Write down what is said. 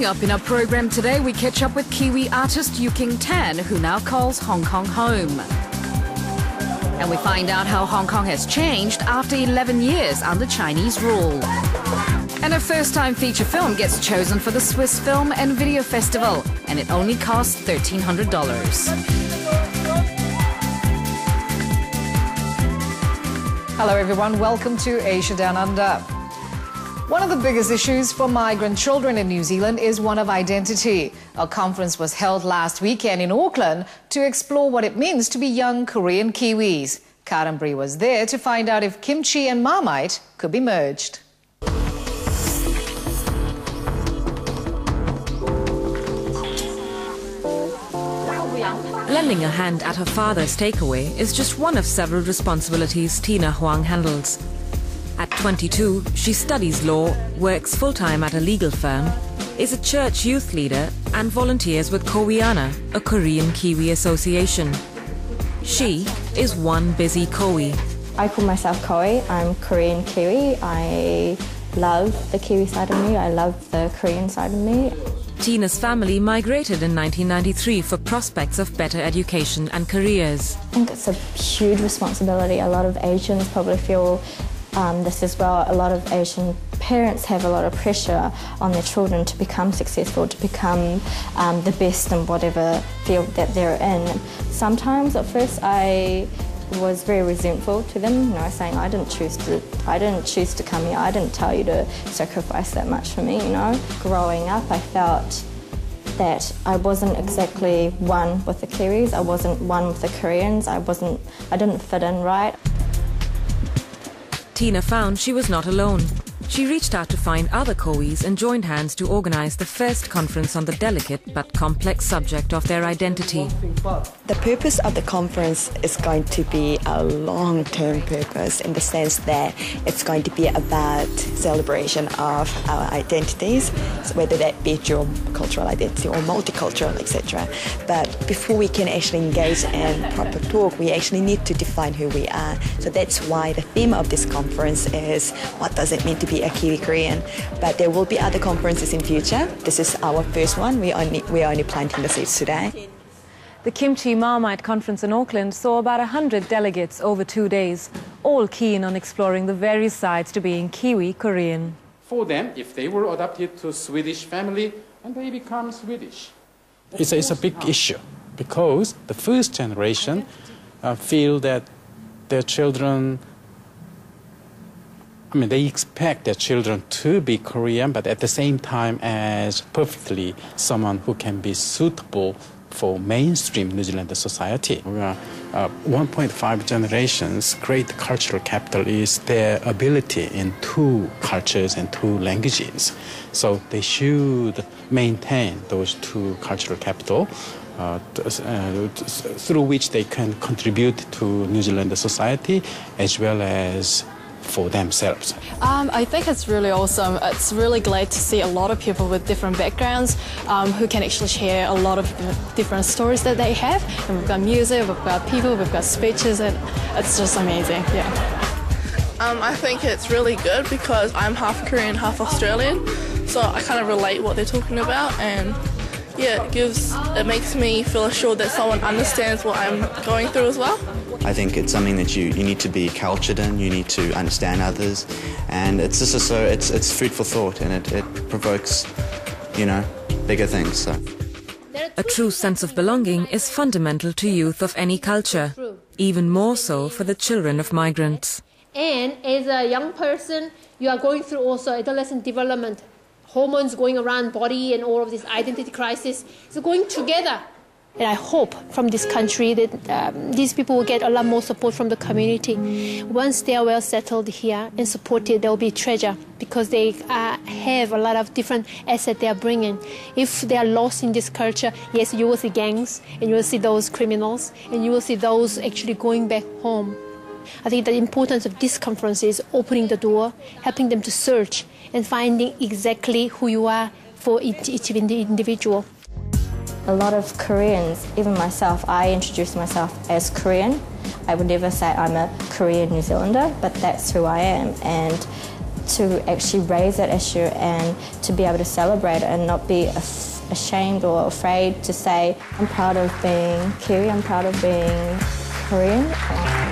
Coming up in our program today, we catch up with Kiwi artist Yu King Tan, who now calls Hong Kong home. And we find out how Hong Kong has changed after 11 years under Chinese rule. And a first-time feature film gets chosen for the Swiss Film and Video Festival, and it only costs $1,300. Hello everyone, welcome to Asia Down Under. One of the biggest issues for migrant children in New Zealand is one of identity. A conference was held last weekend in Auckland to explore what it means to be young Korean Kiwis. Karen Bree was there to find out if Kimchi and Marmite could be merged. Lending a hand at her father's takeaway is just one of several responsibilities Tina Huang handles. At 22, she studies law, works full-time at a legal firm, is a church youth leader and volunteers with Kowiana, a Korean Kiwi association. She is one busy Kowi. I call myself Kowi. I'm Korean Kiwi. I love the Kiwi side of me. I love the Korean side of me. Tina's family migrated in 1993 for prospects of better education and careers. I think it's a huge responsibility. A lot of Asians probably feel this as well. A lot of Asian parents have a lot of pressure on their children to become successful, to become the best in whatever field that they're in. Sometimes at first I was very resentful to them, saying I didn't choose to come here, I didn't tell you to sacrifice that much for me, Growing up, I felt that I wasn't exactly one with the Kiwis, I wasn't one with the Koreans, I didn't fit in right. Tina found she was not alone. She reached out to find other Kowis and joined hands to organize the first conference on the delicate but complex subject of their identity. The purpose of the conference is going to be a long-term purpose in the sense that it's going to be about celebration of our identities, whether that be dual cultural identity or multicultural, etc. But before we can actually engage in proper talk, we actually need to define who we are. So that's why the theme of this conference is what does it mean to be a Kiwi Korean. But there will be other conferences in future. This is our first one. We are only planting the seeds today. The Kimchi Marmite conference in Auckland saw about 100 delegates over 2 days, all keen on exploring the various sides to being Kiwi Korean. For them, if they were adopted to Swedish family, and they become Swedish. It's a big issue because the first generation feel that their children, they expect their children to be Korean, but at the same time as perfectly someone who can be suitable for mainstream New Zealand society. 1.5 generations, great cultural capital is their ability in two cultures and two languages. So they should maintain those two cultural capital through which they can contribute to New Zealand society as well as for themselves. I think it's really awesome. It's really glad to see a lot of people with different backgrounds who can actually share a lot of different stories that they have. And we've got music, we've got people, we've got speeches, and it's just amazing, yeah. I think it's really good because I'm half Korean, half Australian, so I kind of relate what they're talking about, and yeah, it makes me feel assured that someone understands what I'm going through as well. I think it's something that you need to be cultured in, you need to understand others, and it's just it's food for thought, and it provokes, bigger things. So. A true sense of belonging is fundamental to youth of any culture, even more so for the children of migrants. And as a young person, you are going through also adolescent development, hormones going around body and all of this identity crisis. It's going together. And I hope from this country that these people will get a lot more support from the community. Once they are well settled here and supported, there will be treasure because they have a lot of different assets they are bringing. If they are lost in this culture, yes, you will see gangs and you will see those criminals and you will see those actually going back home. I think the importance of this conference is opening the door, helping them to search and finding exactly who you are for each individual. A lot of Koreans, even myself, I introduce myself as Korean. I would never say I'm a Korean New Zealander, but that's who I am. And to actually raise that issue and to be able to celebrate it and not be ashamed or afraid to say, I'm proud of being Kiwi, I'm proud of being Korean.